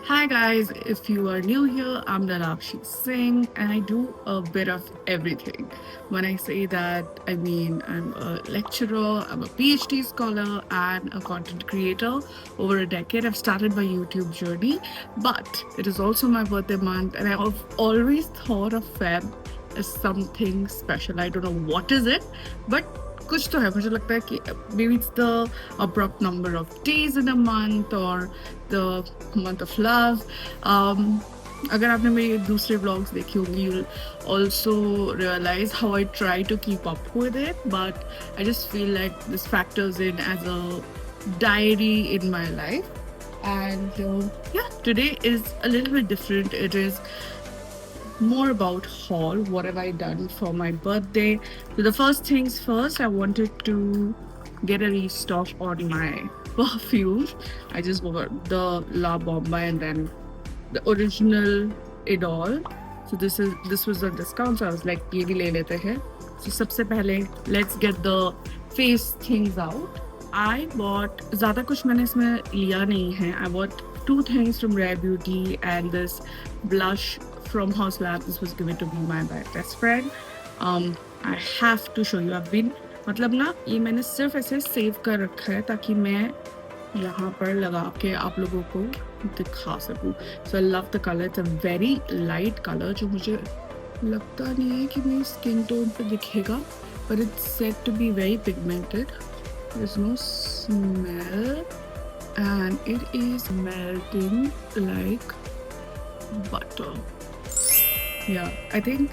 Hi guys, if you are new here, I'm Nalakshi Singh and I do a bit of everything. When I say that, I mean I'm a lecturer, I'm a PhD scholar, and a content creator. Over a decade, I've started my YouTube journey, but it is also my birthday month, and I've always thought of Feb as something special. I don't know what is it, but कुछ तो है मुझे लगता है कि maybe it's the abrupt number of days in a month or the month of love. अगर आपने मेरे दूसरे vlogs देखे होंगे you'll also realize how I try to keep up with it, but I just feel like this factors in as a diary in my life. And yeah, today is a little bit different. It is more about haul. What have I done for my birthday? So the first things first, I wanted to get a restock on my perfumes. I just bought the La Bomba and then the original Idol. So this was a discount. So I was like, ये भी ले लेते हैं. So सबसे पहले let's get the face things out. I bought ज़्यादा कुछ मैंने इसमें लिया नहीं है. I bought two things from Rare Beauty and this blush from House Lab. This was given to me by my best friend. I have to show you. I've been मतलब ना ये मैंने सिर्फ ऐसे सेव कर रखा है ताकि मैं यहाँ पर लगा के आप लोगों को दिखा सकूँ. So I love the color. It's a very light color जो मुझे लगता नहीं है कि मेरी स्किन टोन पे दिखेगा, but it's said to be very pigmented. There's no smell and it is melting like butter. Yeah, I think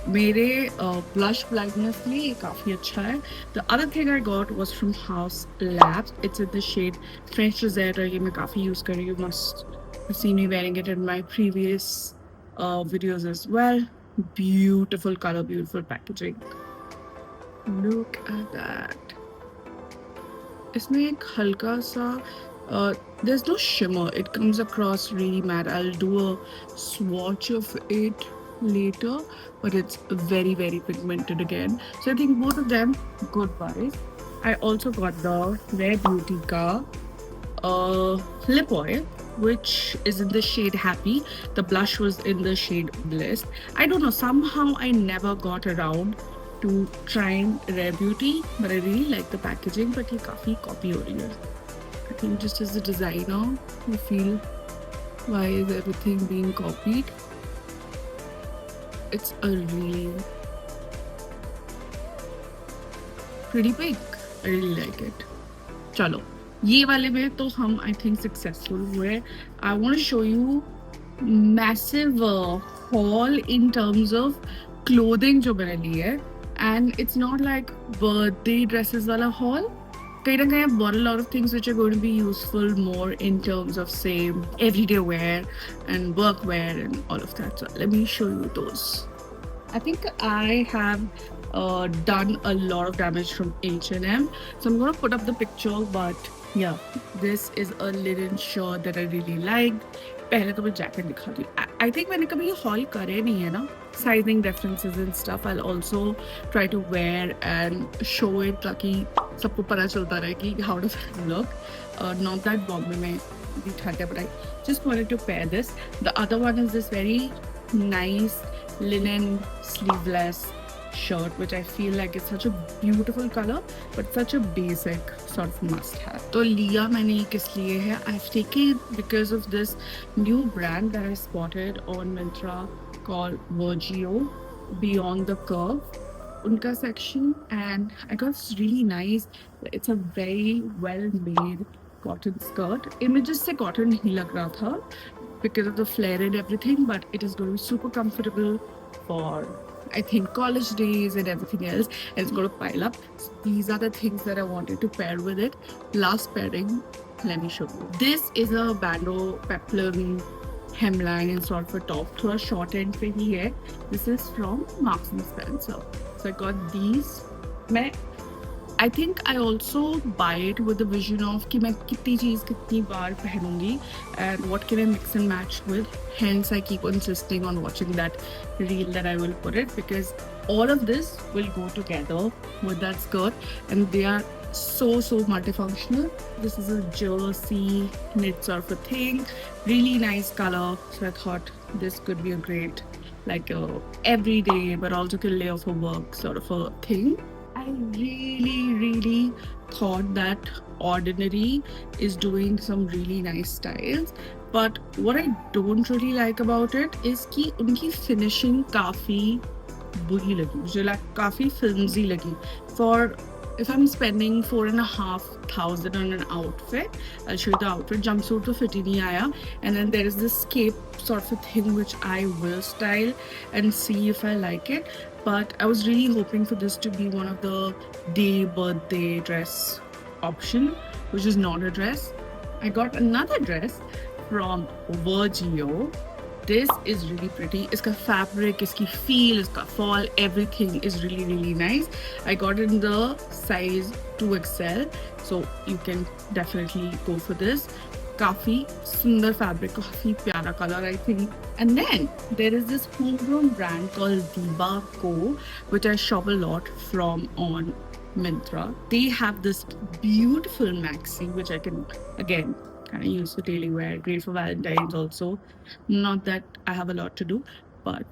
मेरे blush brightness लिए ये काफ़ी अच्छा है. The other thing I got was from House Labs. It's in the shade French Rosetta. ये मैं काफ़ी use कर रही हूँ. Must have seen me wearing it in my previous videos as well. Beautiful color, beautiful packaging. Look at that. इसमें एक हल्का सा there's no shimmer. It comes across really matte. I'll do a swatch of it later, but it's very very pigmented again. So I think both of them good buys. I also got the Rare Beauty ka lip oil, which is in the shade Happy. The blush was in the shade Bliss. I don't know, somehow I never got around to trying Rare Beauty, but I really like the packaging. But ये काफी copy हो रही है. I think just as a designer, you feel why is everything being copied? It's a really pretty pink. I really like it. चलो ये वाले में तो हम I think successful हुए. I want to show you massive haul in terms of clothing जो मैंने ली है, and it's not like birthday dresses वाला haul. कहीं ना कहीं I bought a lot of things which are going to be useful more in terms of say everyday wear and work wear and all of that. So let me show you those. I think I have done a lot of damage from H&M. So I'm going to put up the picture, but yeah, this is a linen shirt that I really liked. पहले तो मैं jacket दिखाती हूँ. I think मैंने कभी ये haul करे नहीं है ना. Sizing references and stuff. I'll also try to wear and show it ताकि सबको पता चलता रहे कि how does it look. Not that Bombay में भी ठंड है, but I just wanted to pair this. The other one is this very nice linen sleeveless shirt, which I feel like is such a beautiful color but such a basic sort of must have. तो लिया मैंने ये किस लिए है? I've taken it because of this new brand that I spotted on Myntra called Virgio, Beyond the Curve. उनका section, and I got this really nice, it's a very well made cotton skirt. Images से cotton नहीं लग रहा था because of the flare and everything, but it is going to be super comfortable for I think college days and everything else, and it's going to pile up. So these are the things that I wanted to pair with it. Last pairing, let me show you. This is a Bando peplum hemline and sort of a top, थोड़ा short end पे ही है. This is from Marks and Spencer. So I got these. I think I also buy it with the vision of कि मैं कितनी चीज़ कितनी बार पहनूंगी and what can I mix and match with. Hence I keep insisting on watching that reel that I will put it, because all of this will go together with that skirt and they are so multifunctional. This is a jersey knit sort of a thing, really nice color. So I thought this could be a great, like a everyday but also can layer for work sort of a thing. I really thought that Ordinary is doing some really nice styles, but what I don't really like about it is कि उनकी finishing काफी बुरी लगी मुझे, like काफी flimsy लगी. For if I'm spending 4,500 on an outfit, I'll show you the outfit. Jumpsuit to fit ही नहीं आया, and then there is this cape sort of a thing which I will style and see if I like it. But I was really hoping for this to be one of the day birthday dress option, which is not a dress. I got another dress from Virgio. This is really pretty. Iska fabric, iski feel, iska fall, everything is really nice. I got it in the size 2XL, so you can definitely go for this. Kafi sundar fabric, kafi pyara color, I think. And then there is this homegrown brand called Diva Co, which I shop a lot from on Myntra. They have this beautiful maxi, which I can again kind of use for daily wear, great for Valentine's also. Not that I have a lot to do, but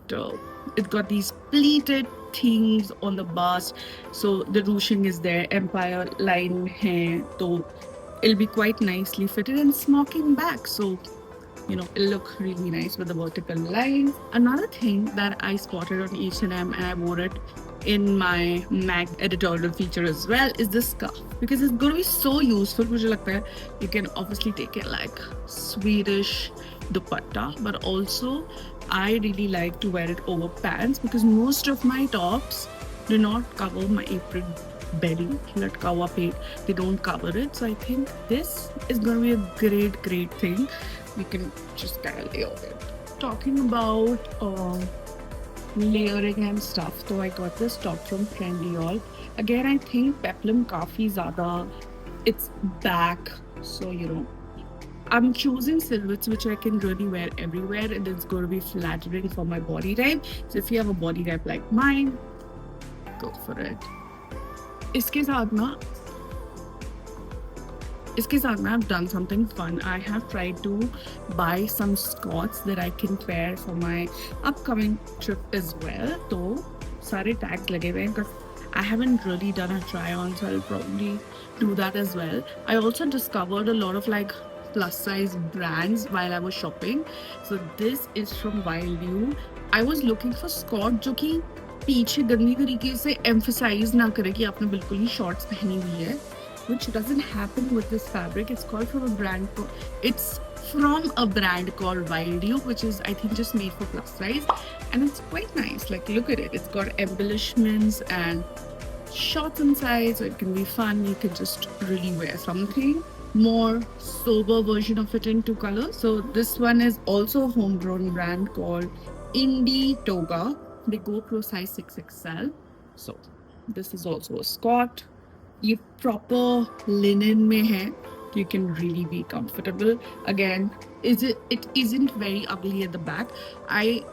it's got these pleated things on the bust, so the ruching is there, empire line hai, so it'll be quite nicely fitted and smocking back, so you know it'll look really nice with the vertical line. Another thing that I spotted on H&M and I wore it in my Mag editorial feature as well is this scarf, because it's going to be so useful. मुझे लगता है you can obviously take it like Swedish dupatta, but also I really like to wear it over pants because most of my tops do not cover my apron belly, latka hua pet. They don't cover it, so I think this is going to be a great thing. We can just kind of layer it. Talking about layering and stuff, so I got this top from Trendyol. Again, I think peplum kafi zyada, it's back, so you know I'm choosing silhouettes which I can really wear everywhere and it's going to be flattering for my body type. So if you have a body type like mine, go for it. इसके साथ ना I've done something fun. I have tried to buy some skirts that I can wear for my upcoming trip as well. तो सारे tags लगे हुए हैं because I haven't really done a try on, so I'll probably do that as well. I also discovered a lot of like plus size brands while I was shopping. So this is from Wild You. I was looking for skirt जो कि पीछे गंदी तरीके से emphasize ना करे कि आपने बिल्कुल ही shorts पहनी हुई है, which doesn't happen with this fabric. It's from a brand called Wild You, which is I think just made for plus size, and it's quite nice. Like look at it. It's got embellishments and shorts inside, so it can be fun. You can just really wear something more sober version of it in two colors. So this one is also a homegrown brand called Indie Toga. They go pro size 6XL. So this is also a skirt. ये proper linen में है, you can really be comfortable. Again, it isn't very ugly at the back. I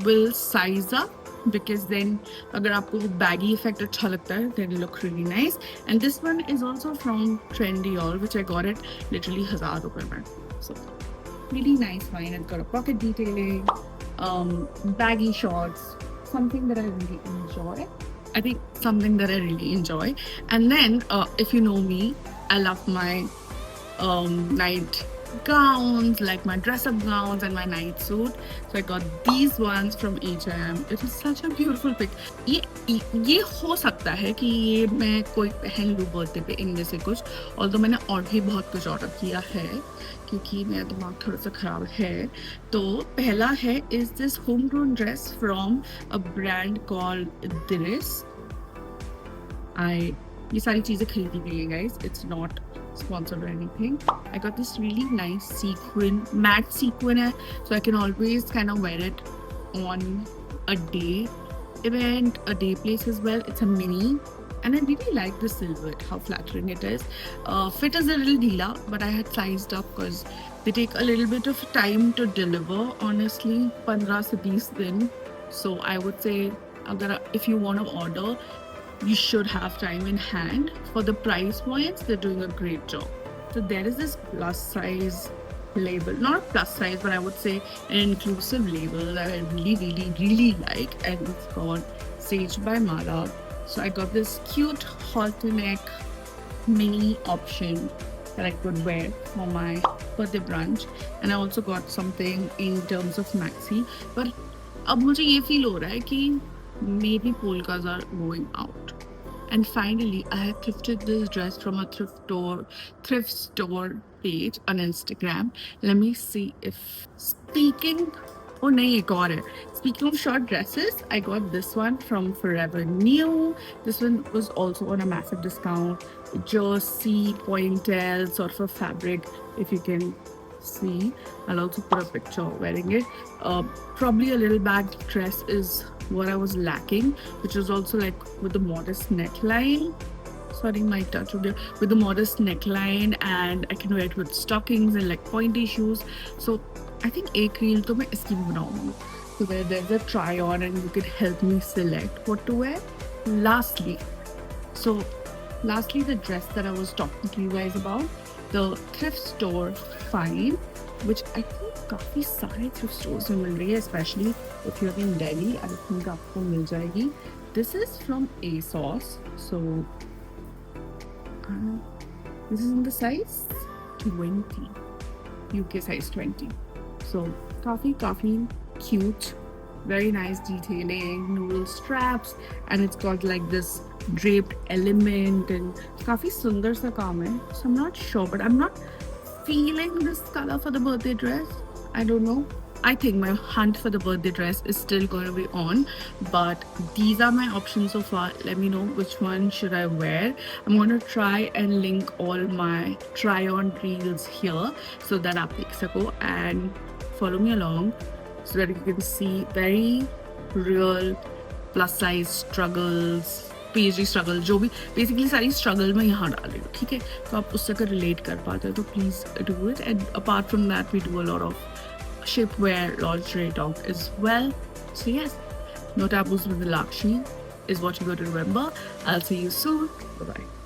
will size up because then अगर आपको वो baggy effect अच्छा लगता है, then it'll look really nice. And this one is also from Trendyol, which I got it literally 1,000 रुपए में. So really nice wine. It's got a pocket detailing, baggy shorts, something that I really enjoy. I think something that I really enjoy. And then, if you know me, I love my night gowns, like my dress-up gowns and my night suit. So I got these ones from H&M. It is such a beautiful pic. ये हो सकता है कि ये मैं कोई पहन लूँ बर्थडे पे इनमें से कुछ, although मैंने और भी बहुत कुछ ऑर्डर किया है क्योंकि मेरा दिमाग थोड़ा सा खराब है. तो पहला है is this homegrown dress from a brand called Diris. ये सारी चीज़ें खरीदी गई हैं guys. It's not sponsored or anything. I got this really nice sequin, matte sequin hai, so I can always kind of wear it on a day event, a day place as well. It's a mini. And I really like the silhouette, how flattering it is. Fit is a little deela, but I had sized up because they take a little bit of time to deliver, honestly, 15 से 20 दिन. So I would say, if you want to order, you should have time in hand. For the price points, they're doing a great job. So there is this plus size label, not a plus size, but I would say an inclusive label that I really, really, really like, and it's called Sage by Mala. So I got this cute halter neck mini option that I could wear for my birthday brunch, and I also got something in terms of maxi. But अब मुझे ये feel हो रहा है कि maybe polkas are going out. And finally, I have thrifted this dress from a thrift store page on Instagram. Let me see if speaking. Oh, nahi, ek aur hai. Speaking of short dresses, I got this one from Forever New. This one was also on a massive discount. Jersey, pointel sort of a fabric, if you can see. I'll also put a picture wearing it. Probably a little bag dress is what I was lacking, which was also like with the modest neckline. Sorry, my touch with the modest neckline, and I can wear it with stockings and like pointy shoes. So I think एक reel तो मैं इसकी भी बनाऊंगी, so where there's a try on and you could help me select what to wear. Lastly, so lastly, the dress that I was talking to you guys about, the thrift store Fine, which I think काफी सारे thrift stores में मिल रही है, especially if you're in Delhi. I think आपको मिल जाएगी. This is from ASOS. So this is in the size 20, UK size 20. So काफी cute, very nice detailing, noodle straps, and it's got like this draped element and काफी सुंदर सा काम है. So I'm not sure, but I'm not feeling this color for the birthday dress. I don't know. I think my hunt for the birthday dress is still going to be on, but these are my options so far. Let me know which one should I wear. I'm going to try and link all my try on reels here so that आप देख सको and follow me along so that you can see very real plus size struggles, PhD struggle, जो भी basically सारी struggle मैं यहाँ डाल रही हूँ, ठीक है? तो आप उससे अगर relate कर पाते हो तो please do it. And apart from that, we do a lot of shapewear, lingerie talk as well. So yes, no taboos with Lakshmi is what you got to remember. I'll see you soon. Bye bye.